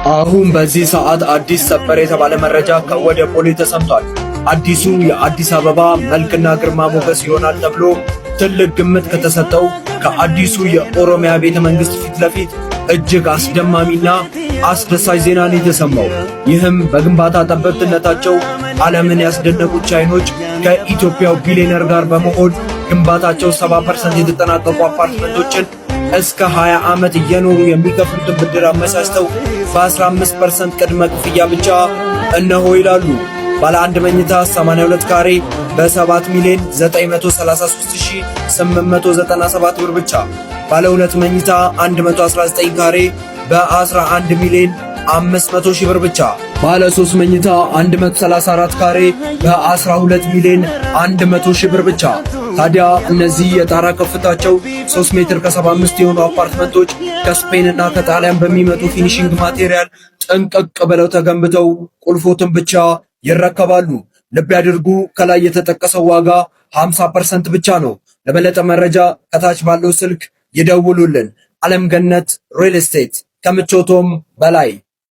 አሁን በዚህ ሰዓት አዲስ ሰበር የተባለ መረጃ ከወደ ፖሊ ተሰምቷል። አዲሱ የአዲስ አበባ መልክና ግርማ ሞገስ ይሆናል ተብሎ ትልቅ ግምት ከተሰጠው ከአዲሱ የኦሮሚያ ቤተ መንግሥት ፊት ለፊት እጅግ አስደማሚና አስደሳች ዜና ነው የተሰማው። ይህም በግንባታ ጠበብትነታቸው ዓለምን ያስደነቁት ቻይኖች ከኢትዮጵያው ቢሊዮነር ጋር በመሆን ግንባታቸው 70% የተጠናቀቁ አፓርትመንቶችን እስከ 20 ዓመት እየኖሩ የሚከፍሉትን ብድር አመቻችተው በ15% ቅድመ ክፍያ ብቻ እነሆ ይላሉ። ባለ አንድ መኝታ 82 ካሬ በ7 ሚሊዮን 933897 ብር ብቻ፣ ባለ 2 መኝታ 119 ካሬ በ11 ሚሊዮን 500 ሺህ ብር ብቻ፣ ባለ 3 መኝታ 134 ካሬ በ12 ሚሊዮን 100 ሺህ ብር ብቻ። ታዲያ እነዚህ የጣራ ከፍታቸው 3 ሜትር ከ75 የሆኑ አፓርትመንቶች ከስፔንና ከጣሊያን በሚመጡ ፊኒሺንግ ማቴሪያል ጥንቅቅ ብለው ተገንብተው ቁልፎትን ብቻ ይረከባሉ። ልብ ያድርጉ፣ ከላይ የተጠቀሰው ዋጋ 50% ብቻ ነው። ለበለጠ መረጃ ከታች ባለው ስልክ ይደውሉልን። ዓለም ገነት ሪል ስቴት ከምቾቶም በላይ